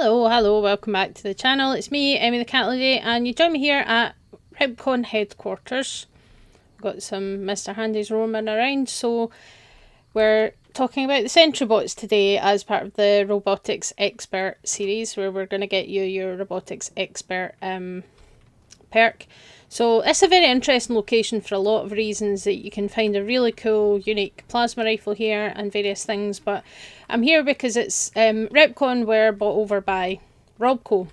Hello, welcome back to the channel. It's me, Emmy the Cat Lady, and you join me here at RobCo headquarters. Got some Mr. Handies roaming around, so we're talking about the Sentry Bots today as part of the Robotics Expert series, where we're going to get you your Robotics Expert perk. So it's a very interesting location for a lot of reasons. That you can find a really cool, unique plasma rifle here and various things, but I'm here because it's RobCo were bought over by RobCo,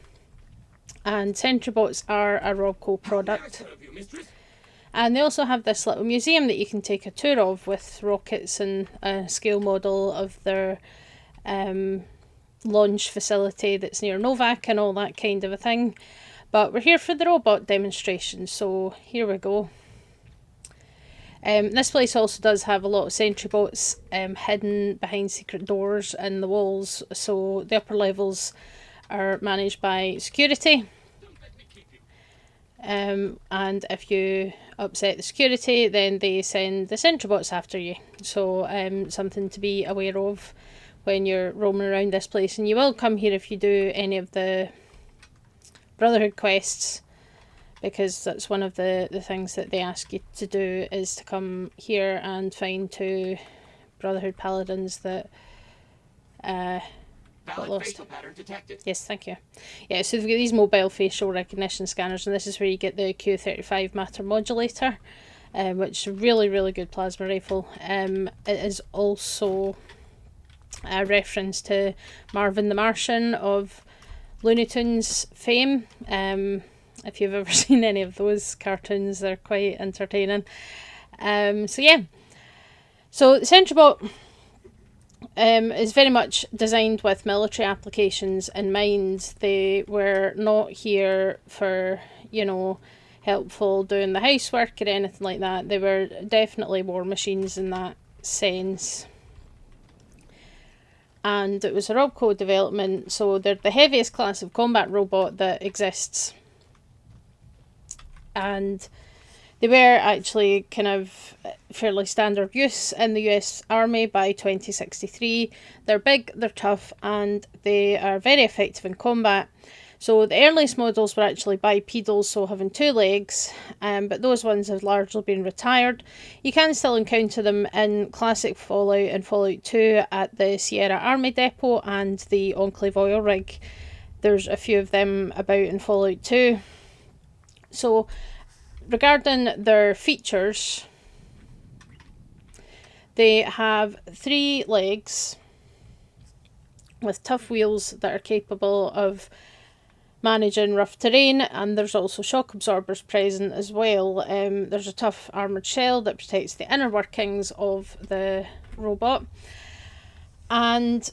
and Sentry Bots are a RobCo product. And they also have this little museum that you can take a tour of with rockets and a scale model of their launch facility that's near Novak and all that kind of a thing. But we're here for the robot demonstration, so here we go. This place also does have a lot of Sentry Bots hidden behind secret doors in the walls, so the upper levels are managed by security. And if you upset the security, then they send the Sentry Bots after you. So something to be aware of when you're roaming around this place. And you will come here if you do any of the Brotherhood quests, because that's one of the things that they ask you to do, is to come here and find 2 Brotherhood paladins that got lost. Yes, thank you. Yeah, so they've got these mobile facial recognition scanners, and this is where you get the Q35 matter modulator, which is a really good plasma rifle. It is also a reference to Marvin the Martian of Looney Tunes fame. If you've ever seen any of those cartoons, they're quite entertaining. So yeah, so the Sentry Bot is very much designed with military applications in mind. They were not here for, you know, helpful doing the housework or anything like that. They were definitely war machines in that sense. And it was a RobCo development, so they're the heaviest class of combat robot that exists. And they were actually kind of fairly standard use in the US Army by 2063. They're big, they're tough, and they are very effective in combat. So the earliest models were actually bipedal, so having 2 legs, but those ones have largely been retired. You can still encounter them in classic Fallout and Fallout 2 at the Sierra Army Depot and the Enclave oil rig. There's a few of them about in Fallout 2. So regarding their features, they have 3 legs with tough wheels that are capable of managing rough terrain, and there's also shock absorbers present as well. There's a tough armoured shell that protects the inner workings of the robot, and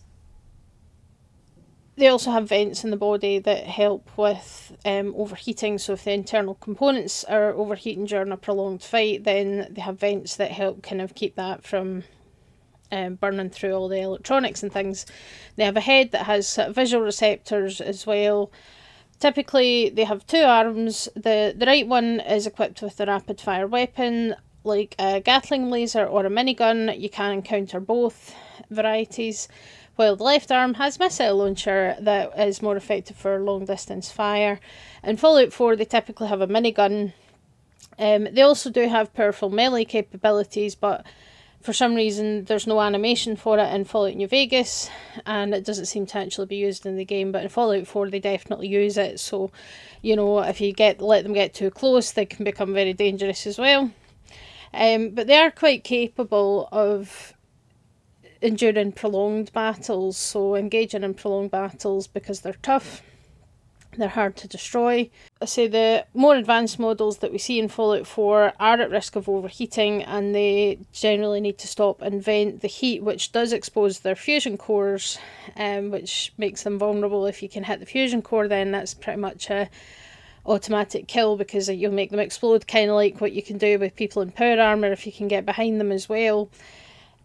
they also have vents in the body that help with overheating. So if the internal components are overheating during a prolonged fight, then they have vents that help kind of keep that from burning through all the electronics and things. They have a head that has visual receptors as well. Typically they have 2 arms. The right one is equipped with a rapid fire weapon like a Gatling laser or a minigun. You can encounter both varieties, while the left arm has a missile launcher that is more effective for long distance fire. In Fallout 4 they typically have a minigun. They also do have powerful melee capabilities, but for some reason there's no animation for it in Fallout New Vegas, and it doesn't seem to actually be used in the game, but in Fallout 4 they definitely use it. So, you know, if you let them get too close, they can become very dangerous as well. But they are quite capable of enduring prolonged battles, so engaging in prolonged battles because they're tough. They're hard to destroy. I say the more advanced models that we see in Fallout 4 are at risk of overheating, and they generally need to stop and vent the heat, which does expose their fusion cores, which makes them vulnerable. If you can hit the fusion core, then that's pretty much a automatic kill, because you'll make them explode, kind of like what you can do with people in power armor if you can get behind them as well.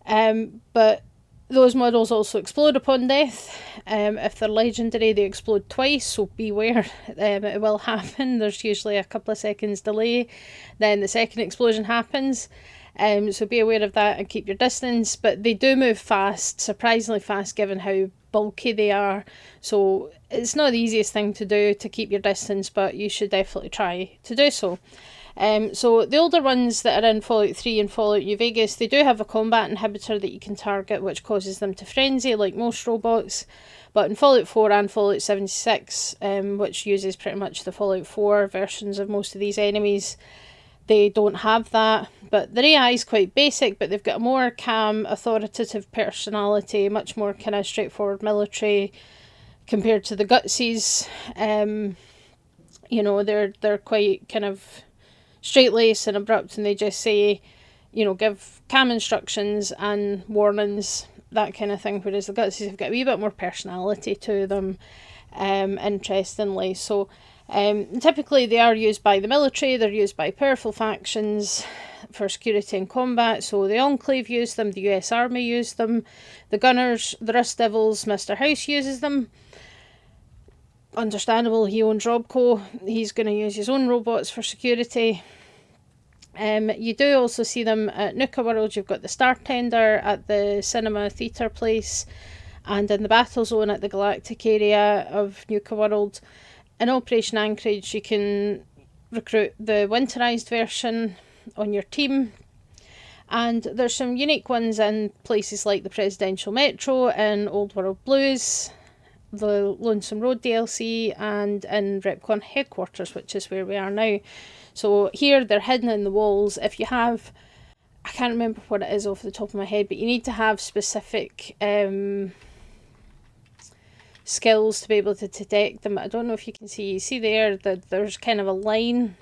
But those models also explode upon death. If they're legendary, they explode twice, so beware. It will happen. There's usually a couple of seconds delay, then the second explosion happens. So be aware of that and keep your distance. But they do move fast, surprisingly fast, given how bulky they are. So it's not the easiest thing to do to keep your distance, but you should definitely try to do so. So the older ones that are in Fallout 3 and Fallout New Vegas, they do have a combat inhibitor that you can target, which causes them to frenzy, like most robots. But in Fallout 4 and Fallout 76, which uses pretty much the Fallout 4 versions of most of these enemies, they don't have that. But their AI is quite basic, but they've got a more calm, authoritative personality, much more kind of straightforward military compared to the Gutsies. You know, they're quite kind of straight-laced and abrupt, and they just say, you know, give calm instructions and warnings, that kind of thing, whereas the Gutsies have got a wee bit more personality to them, interestingly. So typically they are used by the military, they're used by powerful factions for security and combat. So the Enclave use them, the US Army use them, the Gunners, the Rust Devils, Mr. House uses them. Understandable, he owns RobCo, he's going to use his own robots for security. You do also see them at Nuka World. You've got the Star Tender at the cinema theatre place, and in the battle zone at the Galactic area of Nuka World. In Operation Anchorage, you can recruit the winterized version on your team. And there's some unique ones in places like the Presidential Metro and Old World Blues, the Lonesome Road DLC, and in RepCon headquarters, which is where we are now. So here they're hidden in the walls. If you have, I can't remember what it is off the top of my head, but you need to have specific skills to be able to detect them. I don't know if you can see there that there's kind of a line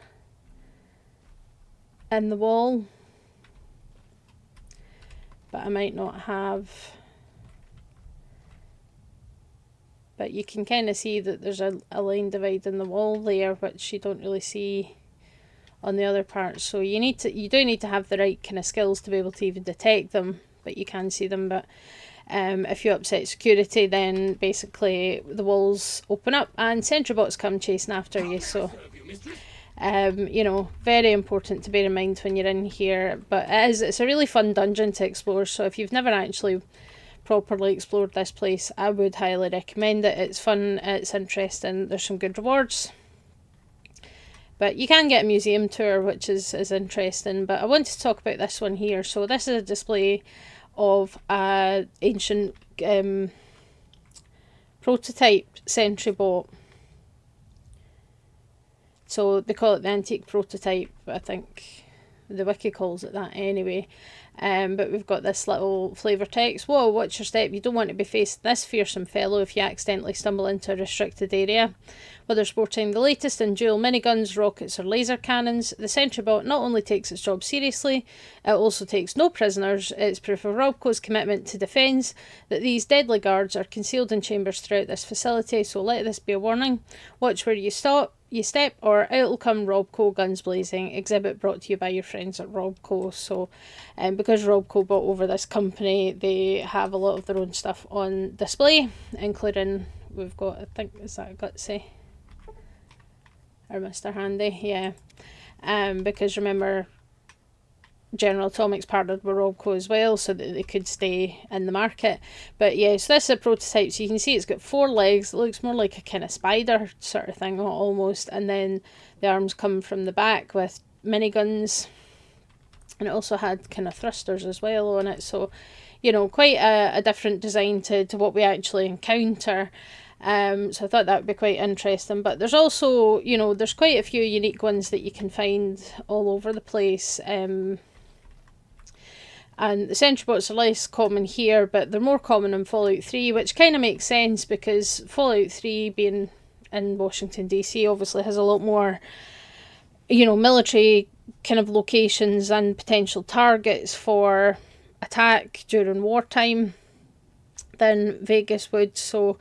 in the wall, but I might not have. But you can kind of see that there's a line dividing the wall there, which you don't really see on the other parts. So you do need to have the right kind of skills to be able to even detect them, but you can see them. But if you upset security, then basically the walls open up and Sentry Bots come chasing after you. So you know, very important to bear in mind when you're in here. But it's a really fun dungeon to explore. So if you've never actually properly explored this place, I would highly recommend it. It's fun, it's interesting, there's some good rewards. But you can get a museum tour, which is interesting. But I want to talk about this one here. So this is a display of an ancient prototype Sentry Bot. So they call it the antique prototype, I think the wiki calls it that anyway. But we've got this little flavour text. Whoa, watch your step. You don't want to be facing this fearsome fellow if you accidentally stumble into a restricted area. Whether sporting the latest in dual miniguns, rockets or laser cannons, the Sentry Bot not only takes its job seriously, it also takes no prisoners. It's proof of RobCo's commitment to defence that these deadly guards are concealed in chambers throughout this facility, so let this be a warning. Watch where you step, or out'll come RobCo guns blazing. Exhibit brought to you by your friends at RobCo. So because RobCo bought over this company, they have a lot of their own stuff on display, including, we've got, I think, is that Gutsy? Or Mr. Handy, yeah. Because remember, General Atomics partnered with RobCo as well, so that they could stay in the market. But yeah, so this is a prototype, so you can see it's got 4 legs. It looks more like a kind of spider sort of thing almost, and then the arms come from the back with miniguns, and it also had kind of thrusters as well on it. So, you know, quite a different design to what we actually encounter. So I thought that would be quite interesting. But there's also, you know, there's quite a few unique ones that you can find all over the place. And the Sentry Bots are less common here, but they're more common in Fallout 3, which kind of makes sense because Fallout 3 being in Washington DC obviously has a lot more, you know, military kind of locations and potential targets for attack during wartime than Vegas would. So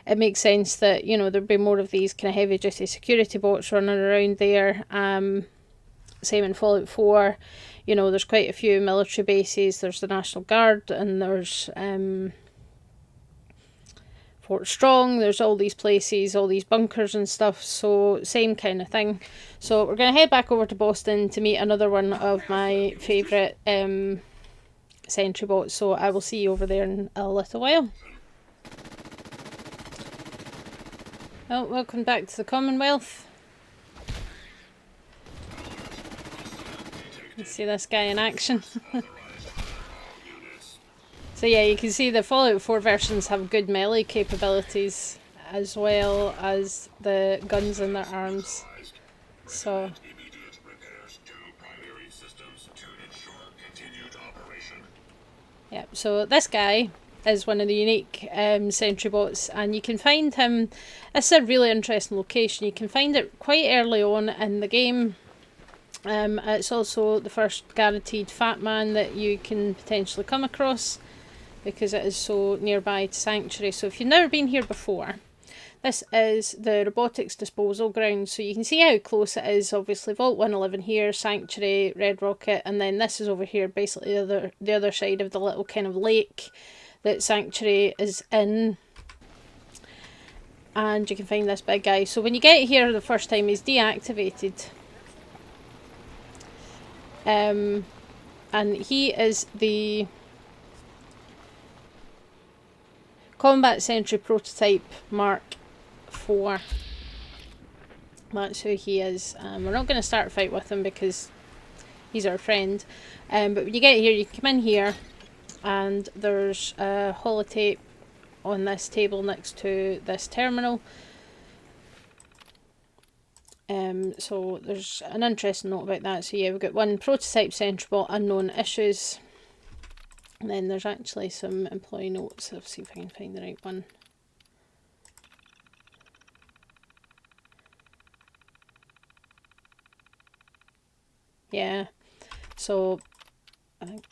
it makes sense that, you know, there'd be more of these kind of heavy duty security bots running around there. Same in Fallout 4. You know, there's quite a few military bases. There's the National Guard, and there's Fort Strong. There's all these places, all these bunkers and stuff. So same kind of thing. So we're going to head back over to Boston to meet another one of my favourite Sentry Bots. So I will see you over there in a little while. Oh, welcome back to the Commonwealth. You see this guy in action. So yeah, you can see the Fallout 4 versions have good melee capabilities as well as the guns in their arms. So yeah, so this guy is one of the unique Sentry Bots, and you can find him. It's a really interesting location. You can find it quite early on in the game. It's also the first guaranteed fat man that you can potentially come across, because it is so nearby to Sanctuary. So if you've never been here before, this is the Robotics disposal ground. So you can see how close it is. Obviously Vault 111 here, Sanctuary, Red Rocket, and then this is over here, basically the other side of the little kind of lake that Sanctuary is in. And you can find this big guy. So when you get here the first time, he's deactivated. And he is the Combat Sentry Prototype Mark 4. That's who he is. We're not going to start a fight with him because he's our friend. But when you get here, you come in here, and there's a holotape on this table next to this terminal. So there's an interesting note about that. So yeah, we've got one prototype Sentry Bot, unknown issues. And then there's actually some employee notes. Let's see if I can find the right one. Yeah, so I think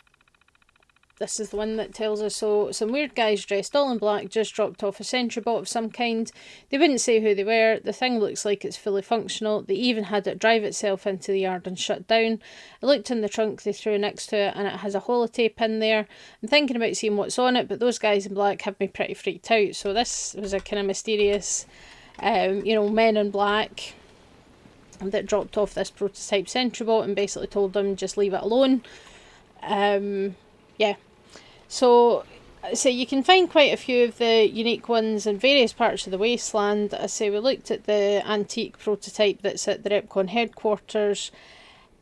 this is the one that tells us. So some weird guys dressed all in black just dropped off a Sentry Bot of some kind. They wouldn't say who they were. The thing looks like it's fully functional. They even had it drive itself into the yard and shut down. I looked in the trunk they threw next to it, and it has a holotape in there. I'm thinking about seeing what's on it, but those guys in black have me pretty freaked out. So this was a kind of mysterious, you know, men in black that dropped off this prototype Sentry Bot and basically told them just leave it alone. Yeah, so you can find quite a few of the unique ones in various parts of the Wasteland. I say we looked at the antique prototype that's at the RobCo headquarters,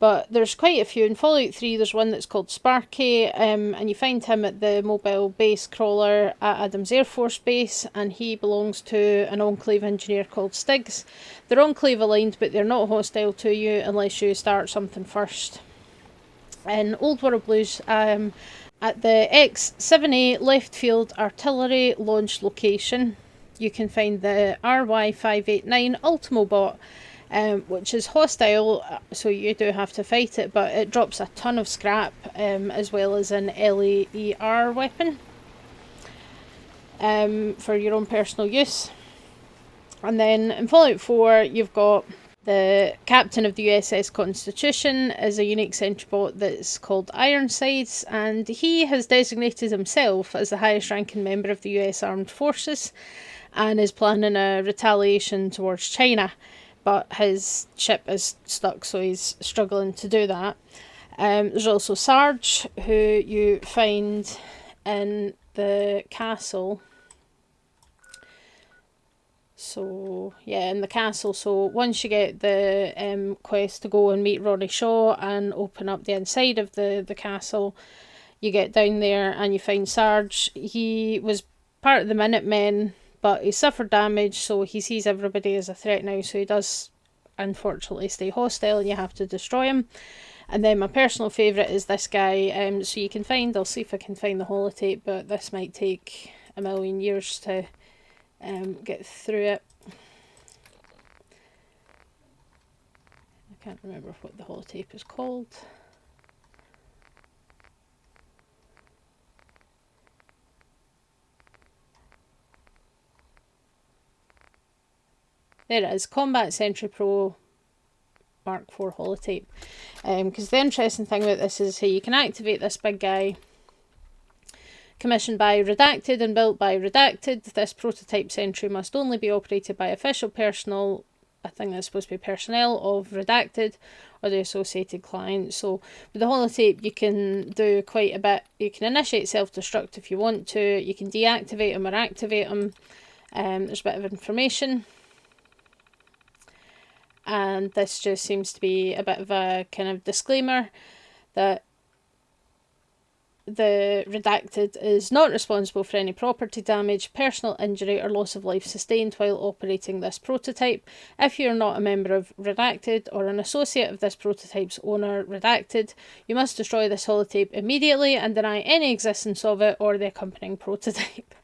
but there's quite a few. In Fallout 3 there's one that's called Sparky, and you find him at the mobile base crawler at Adams Air Force Base, and he belongs to an Enclave engineer called Stiggs. They're Enclave aligned, but they're not hostile to you unless you start something first. In Old World Blues, at the X7A left field artillery launch location, you can find the RY589 Ultimo Bot, which is hostile, so you do have to fight it, but it drops a ton of scrap, as well as an LAER weapon for your own personal use. And then in Fallout 4 you've got the captain of the USS Constitution is a unique Sentry Bot that's called Ironsides, and he has designated himself as the highest ranking member of the US Armed Forces and is planning a retaliation towards China, but his ship is stuck, so he's struggling to do that. There's also Sarge, who you find in the castle. So yeah, in the castle. So once you get the quest to go and meet Ronnie Shaw and open up the inside of the castle, you get down there and you find Sarge. He was part of the Minutemen, but he suffered damage, so he sees everybody as a threat now, so he does unfortunately stay hostile and you have to destroy him. And then my personal favourite is this guy. So you can find, I'll see if I can find the holotape, but this might take a million years to get through it. I can't remember what the holotape is called. There it is, Combat Sentry Pro Mark IV holotape. Because the interesting thing about this is, hey, you can activate this big guy. Commissioned by Redacted and built by Redacted, this prototype Sentry must only be operated by official personnel, I think that's supposed to be personnel of Redacted or the associated client. So with the holotape you can do quite a bit. You can initiate self-destruct if you want to, you can deactivate them or activate them. There's a bit of information. And this just seems to be a bit of a kind of disclaimer that the redacted is not responsible for any property damage, personal injury or loss of life sustained while operating this prototype. If you are not a member of redacted or an associate of this prototype's owner redacted, you must destroy this holotape immediately and deny any existence of it or the accompanying prototype.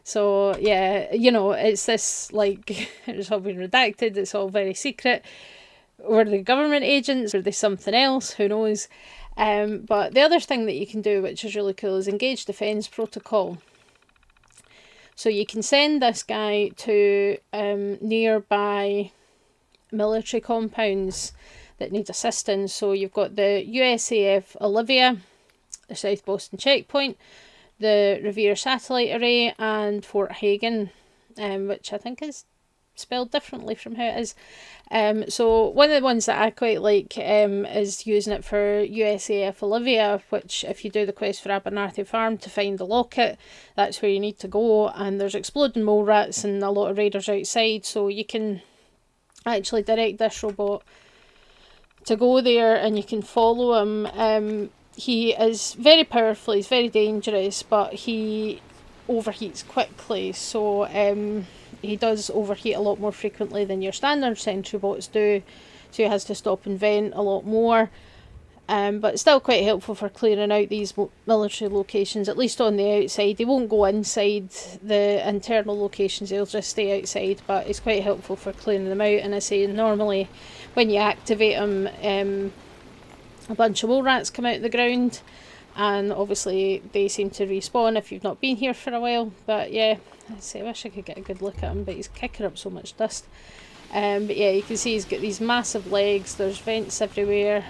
So yeah, you know, it's this like, it's all been redacted, it's all very secret. Were they government agents? Were they something else? Who knows? But the other thing that you can do, which is really cool, is engage defence protocol. So you can send this guy to nearby military compounds that need assistance. So you've got the USAF Olivia, the South Boston Checkpoint, the Revere Satellite Array, and Fort Hagen, which I think is spelled differently from how it is. So one of the ones that I quite like is using it for USAF Olivia, which if you do the quest for Abernathy Farm to find the locket, that's where you need to go, and there's exploding mole rats and a lot of raiders outside, so you can actually direct this robot to go there and you can follow him. He is very powerful, he's very dangerous, but he overheats quickly, so he does overheat a lot more frequently than your standard Sentry Bots do, so he has to stop and vent a lot more. But it's still quite helpful for clearing out these military locations, at least on the outside. They won't go inside the internal locations, they'll just stay outside, but it's quite helpful for clearing them out. And I say normally when you activate them, a bunch of mole rats come out of the ground, and obviously they seem to respawn if you've not been here for a while. But yeah, I wish I could get a good look at him, but he's kicking up so much dust. But yeah, you can see he's got these massive legs, there's vents everywhere.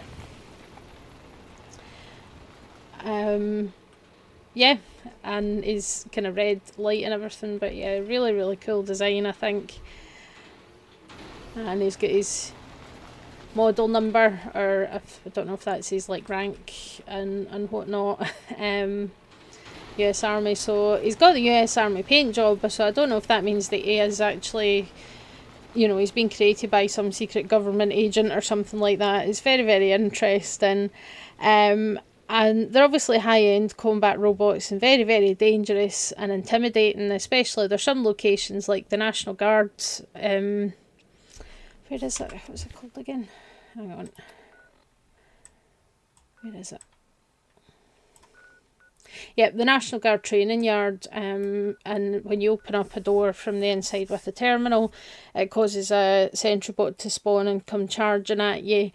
Yeah, and his kind of red light and everything, but yeah, really, really cool design, I think. And he's got his model number, or if, I don't know if that's his like rank and whatnot. US Army, so he's got the US Army paint job, so I don't know if that means that he is actually, you know, he's been created by some secret government agent or something like that. It's very, very interesting. And they're obviously high-end combat robots and very, very dangerous and intimidating, especially there's some locations like the National Guards. Where is it? What's it called again? Hang on. Where is it? Yep, the National Guard training yard, and when you open up a door from the inside with the terminal, it causes a sentry bot to spawn and come charging at you.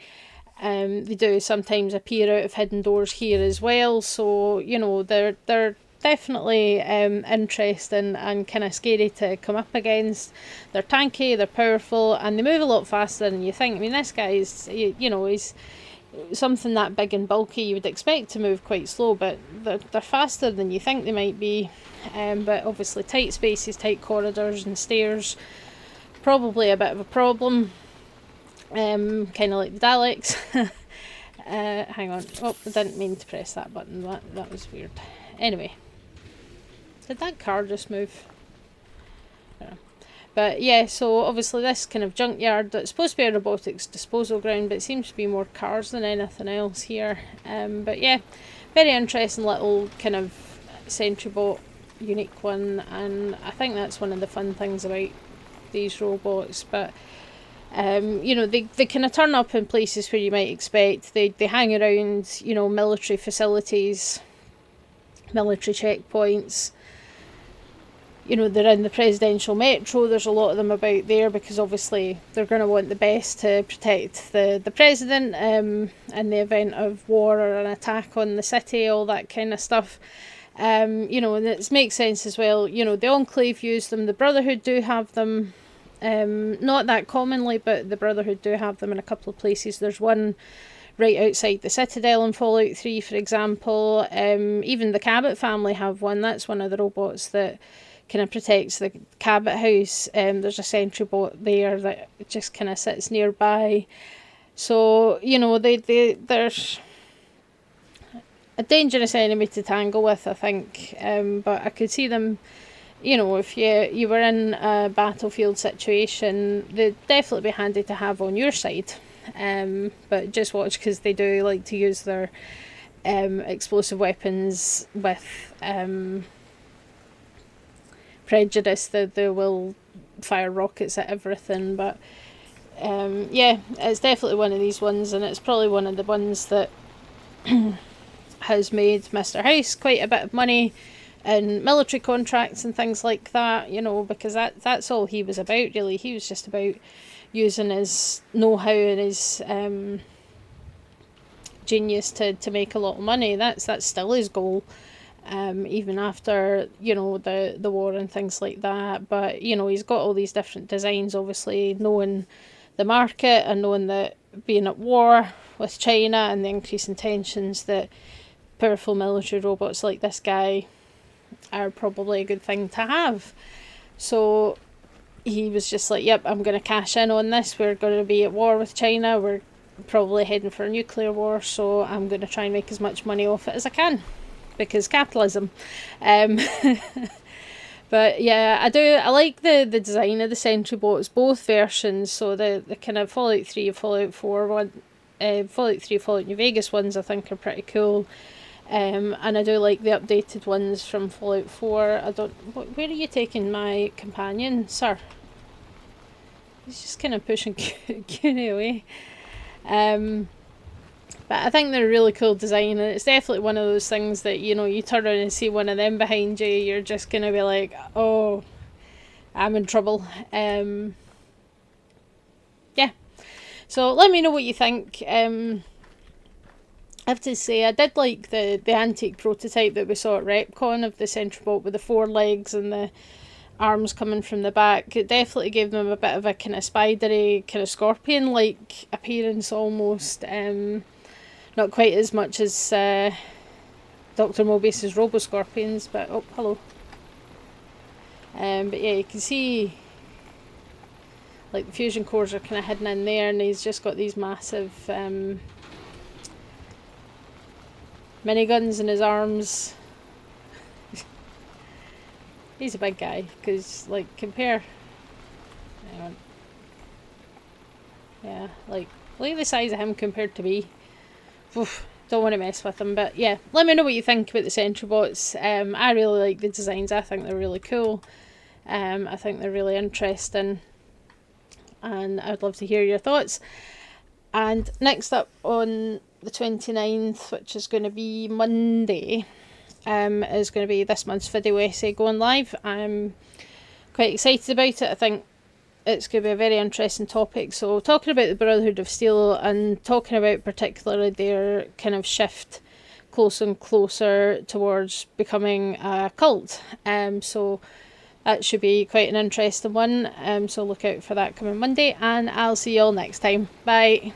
They do sometimes appear out of hidden doors here as well, so you know they're definitely interesting and kind of scary to come up against. They're tanky, they're powerful, and they move a lot faster than you think. I mean, this guy is, you know, he's something that big and bulky. You would expect to move quite slow, but they're faster than you think they might be. But obviously tight spaces, tight corridors and stairs, probably a bit of a problem. Kind of like the Daleks. Hang on. Oh, I didn't mean to press that button. That was weird. Anyway. Did that car just move? I don't know. But yeah, so obviously this kind of junkyard, it's supposed to be a robotics disposal ground, but it seems to be more cars than anything else here. But yeah, very interesting little kind of Sentry Bot, unique one, and I think that's one of the fun things about these robots. But you know, they kind of turn up in places where you might expect. They hang around, you know, military facilities, military checkpoints. You know, they're in the presidential metro. There's a lot of them about there because obviously they're going to want the best to protect the president in the event of war or an attack on the city, all that kind of stuff. You know, and it makes sense as well. You know, the Enclave use them. The Brotherhood do have them. Not that commonly, but the Brotherhood do have them in a couple of places. There's one right outside the Citadel in Fallout 3, for example. Even the Cabot family have one. That's one of the robots that kind of protects the Cabot house. There's a Sentry Bot there that just kind of sits nearby. So, you know, they're a dangerous enemy to tangle with, I think. But I could see them you know, if you were in a battlefield situation, they'd definitely be handy to have on your side. But just watch, because they do like to use their explosive weapons with prejudice. That they will fire rockets at everything. But yeah, it's definitely one of these ones, and it's probably one of the ones that has made Mr. House quite a bit of money in military contracts and things like that, you know, because that's all he was about, really. He was just about using his know-how and his genius to make a lot of money. That's still his goal, even after, you know, the war and things like that. But, you know, he's got all these different designs, obviously, knowing the market and knowing that being at war with China and the increasing tensions, that powerful military robots like this guy are probably a good thing to have. So he was just like, yep, I'm going to cash in on this. We're going to be at war with China. We're probably heading for a nuclear war, so I'm going to try and make as much money off it as I can, because capitalism. But yeah, I like the design of the Sentry Bots, both versions. So the kind of Fallout 3, Fallout 4 one, Fallout 3, Fallout New Vegas ones, I think are pretty cool. And I do like the updated ones from Fallout 4. Where are you taking my companion, sir? He's just kind of pushing Curie away. But I think they're a really cool design, and it's definitely one of those things that, you know, you turn around and see one of them behind you, you're just going to be like, oh, I'm in trouble. Yeah. So let me know what you think. I have to say, I did like the antique prototype that we saw at RepCon of the Sentry Bot with the 4 legs and the arms coming from the back. It definitely gave them a bit of a kind of spidery, kind of scorpion-like appearance almost. Not quite as much as Dr. Mobius's Robo-Scorpions, but oh, hello. But yeah, you can see like the fusion cores are kind of hidden in there, and he's just got these massive miniguns in his arms. He's a big guy, because like compare. Hang on. Yeah, like look at the size of him compared to me. Oof, don't want to mess with them. But yeah, let me know what you think about the Sentry Bots. I really like the designs. I think they're really cool. I think they're really interesting, and I'd love to hear your thoughts. And next up on the 29th, which is going to be Monday, is going to be this month's video essay going live. I'm quite excited about it. I think it's going to be a very interesting topic. So talking about the Brotherhood of Steel, and talking about particularly their kind of shift closer and closer towards becoming a cult. So that should be quite an interesting one. So look out for that coming Monday, and I'll see you all next time. Bye.